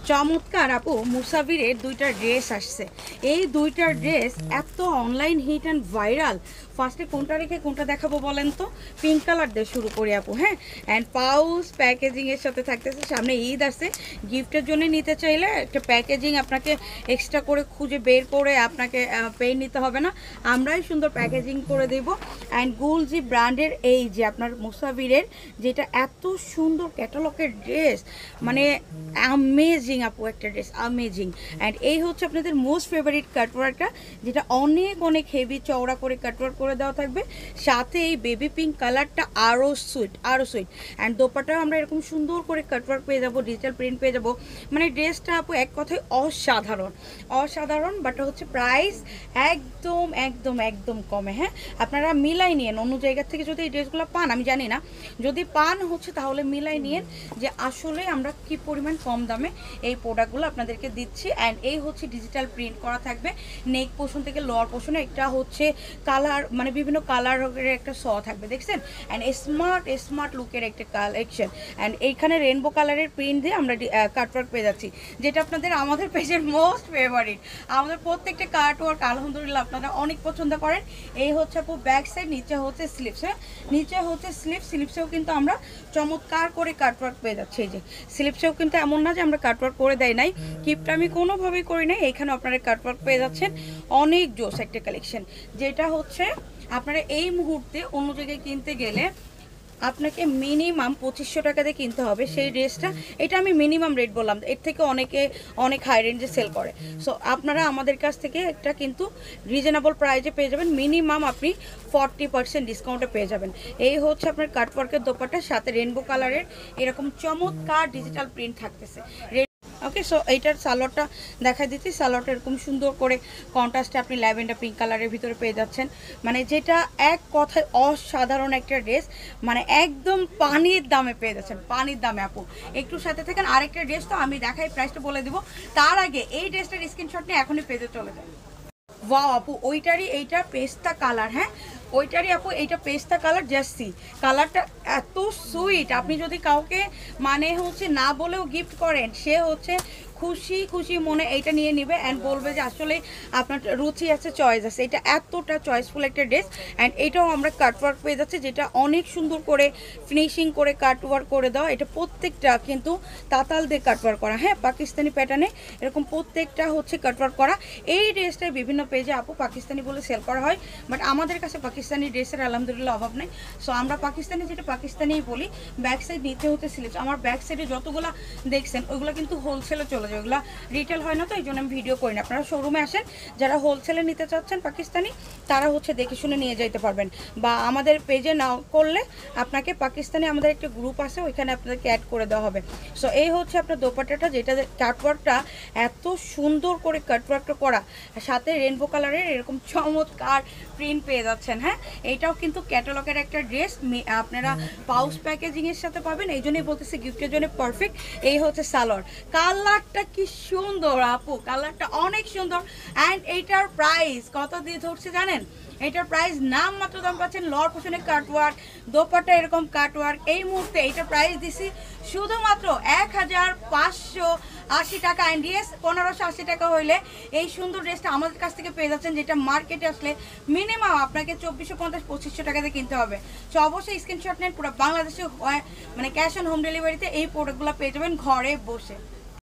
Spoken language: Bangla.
চমৎকার আপু, মুসাফিরের দুইটা ড্রেস আসছে। এই দুইটা ড্রেস এত অনলাইন হিট অ্যান্ড ভাইরাল। ফার্স্টে কোনটা রেখে কোনটা দেখাবো বলেন তো? পিঙ্ক কালার দিয়ে শুরু করি আপু। হ্যাঁ, অ্যান্ড পাউচ প্যাকেজিংয়ের সাথে থাকতেছে। সামনে ঈদ আসছে, গিফটের জন্য নিতে চাইলে একটা প্যাকেজিং আপনাকে এক্সট্রা করে খুঁজে বের করে আপনাকে পে নিতে হবে না, আমরাই সুন্দর প্যাকেজিং করে দেবো। অ্যান্ড গুলজি ব্র্যান্ডের এই যে আপনার মুসাফিরের যেটা এত সুন্দর ক্যাটালগের ড্রেস, মানে অ্যামেজিং আপু একটা ড্রেস, অ্যামেজিং। অ্যান্ড এই হচ্ছে আপনাদের মোস্ট ফেভারিট কাটওয়ার্কটা, যেটা অনেক অনেক হেভি চওড়া করে কাটওয়ার্ক করে দেওয়া থাকবে। সাথে এই বেবি পিঙ্ক কালারটা আরও সুইট, আরও সুইট। অ্যান্ড দোপাটাও আমরা এরকম সুন্দর করে কাটওয়ার্ক পেয়ে যাবো, ডিজিটাল প্রিন্ট পেয়ে যাবো। মানে ড্রেসটা আপু এক কথায় অসাধারণ, অসাধারণ। বাট হচ্ছে প্রাইস একদম একদম একদম কমে। হ্যাঁ, আপনারা মিলাই নিয়েন, অন্য জায়গা থেকে যদি এই ড্রেসগুলো পান আমি জানি না, যদি পান হচ্ছে তাহলে মিলাই নিয়েন যে আসলে আমরা কি পরিমাণ কম দামে এই প্রোডাক্টগুলো আপনাদেরকে দিচ্ছি। অ্যান্ড এই হচ্ছে ডিজিটাল প্রিন্ট করা থাকবে নেক পোর্শন থেকে লোয়ার পোর্শনে। একটা হচ্ছে কালার, মানে বিভিন্ন কালারের একটা স থাকবে, দেখছেন? অ্যান্ড স্মার্ট স্মার্ট লুকের একটা কালেকশন। অ্যান্ড এইখানে রেনবো কালারের প্রিন্ট দিয়ে আমরা কাটওয়ার্ক পেয়ে যাচ্ছি, যেটা আপনাদের আমাদের পেজের মোস্ট ফেভারিট। আমাদের প্রত্যেকটা কাটওয়ার্ক আলহামদুলিল্লাহ আপনারা অনেক পছন্দ করেন। এই হচ্ছে আপু ব্যাক সাইড, নিচে হচ্ছে স্লিপস। হ্যাঁ, নিচে হচ্ছে স্লিপসেও কিন্তু আমরা চমৎকার করে কাটওয়ার্ক পেয়ে যাচ্ছি। এই যে স্লিপসেও কিন্তু এমন না যে আমরা কাটওয়ার্ক করে দেয় নাই, কিপটা আমি কোনোভাবেই করি নাই। এখানে আপনারা কাটওয়ার্ক পেয়ে যাচ্ছেন, অনেক জোস একটা কালেকশন। যেটা হচ্ছে আপনারা এই মুহূর্তে অন্য জায়গায় কিনতে গেলে আপনাকে মিনিমাম 2500 টাকা দিয়ে কিনতে হবে সেই ড্রেসটা। এটা আমি মিনিমাম রেট বললাম, এর থেকে অনেকে অনেক হাই রেঞ্জে সেল করে। সো আপনারা আমাদের কাছ থেকে একটা কিন্তু রিজনেবল প্রাইসে পেয়ে যাবেন, মিনিমাম আপনি 40% ডিসকাউন্টে পেয়ে যাবেন। এই হচ্ছে আপনার কাটওয়ার্কের দোপাট্টার সাথে রেনবো কালারের এরকম চমৎকার ডিজিটাল প্রিন্ট থাকতেছে। ওকে, সো এইটার সালোয়ারটা দেখা দিচ্ছি। সালোয়ারটা এরকম সুন্দর করে কন্ট্রাস্টে আপনি ল্যাভেন্ডার পিঙ্ক কালারের ভিতরে পেয়ে যাচ্ছেন। মানে যেটা এক কথায় অসাধারণ একটা ড্রেস, মানে একদম পানির দামে পেয়ে যাচ্ছেন, পানির দামে আপু। একটু সাথে থাকেন, আরেকটা ড্রেস তো আমি দেখাই, প্রাইসটা বলে দিব। তার আগে এই ড্রেসটার স্ক্রিনশট নিয়ে এখনই পেজে চলে যায়। ওয়াও আপু, ওইটারই এইটা পেস্তা কালার। হ্যাঁ, ওইটারই আপু এইটা পেস্তা কালার। জার্সি কালারটা এত সুইট, আপনি যদি কাউকে মানে হচ্ছে না বলেও গিফট করেন, সে হচ্ছে খুশি খুশি মনে এইটা নিয়ে নেবে অ্যান্ড বলবে যে আসলে আপনার রুচি আছে, চয়েস আছে। এটা এতটা চয়েসফুল একটা ড্রেস। অ্যান্ড এটাও আমরা কাটওয়ার্ক পেয়ে যাচ্ছে, যেটা অনেক সুন্দর করে ফিনিশিং করে কাটওয়ার্ক করে দেওয়া। এটা প্রত্যেকটা কিন্তু তাতাল দিয়ে কাটওয়ার্ক করা। হ্যাঁ, পাকিস্তানি প্যাটার্নে এরকম প্রত্যেকটা হচ্ছে কাটওয়ার্ক করা। এই ড্রেসটাই বিভিন্ন পেজে আপু পাকিস্তানি বলে সেল করা হয়, বাট আমাদের কাছে পাকিস্তানি ড্রেসের আলহামদুলিল্লাহ অভাব নেই। সো আমরা পাকিস্তানি যেটা পাকিস্তানিই বলি। ব্যাক সাইড নিতে হতে স্লিপস। আমার ব্যাক সাইডে যতগুলো দেখছেন ওইগুলো কিন্তু হোলসেলে চলে যায়, ওগুলো রিটেল হয় না, তো এই জন্য আমি ভিডিও করি না। আপনারা শোরুমে আসেন, যারা হোলসেলে নিতে চাচ্ছেন পাকিস্তানি তারা হচ্ছে দেখে শুনে নিয়ে যেতে পারবেন, বা আমাদের পেজে না করলে আপনাকে পাকিস্তানি আমাদের একটা গ্রুপ আছে, ওইখানে আপনাদেরকে অ্যাড করে দেওয়া হবে। সো এই হচ্ছে আপনার দোপাট্টাটা, যেটা কাটওয়ার্কটা এত সুন্দর করে কাটওয়ার্কটা করা, সাথে রেনবো কালারের এরকম চমৎকার প্রিন্ট পেয়ে যাচ্ছেন। হ্যাঁ, এইটাও কিন্তু ক্যাটালগের একটা ড্রেস, আপনারা পাউচ প্যাকেজিংয়ের সাথে পাবেন, এই জন্যই বলতেছি গিফটের জন্য পারফেক্ট। এই হচ্ছে সালোয়ার, কালারটা কি সুন্দর আপু, কালারটা অনেক সুন্দর। অ্যান্ড এইটার প্রাইস কত দিয়ে ধরছে জানেন? এটার প্রাইস নাম মাত্র দাম পাচ্ছেন, লর পোশনে কাটওয়ার্ক, দোপাট্টা এরকম কাটওয়ার্ক। এই মুহূর্তে এইটার প্রাইস দিছি শুধুমাত্র 1580 টাকা। অ্যান্ড ইয়েস, 1580 টাকা হইলে এই সুন্দর ড্রেসটা আমাদের কাছ থেকে পেয়ে যাচ্ছেন, যেটা মার্কেটে আসলে মিনিমাম আপনাকে 2450-2500 টাকাতে কিনতে হবে। সো অবশ্যই স্ক্রিনশট নেন, পুরো বাংলাদেশে মানে ক্যাশ অন হোম ডেলিভারিতে এই প্রোডাক্টগুলো পেয়ে যাবেন ঘরে বসে।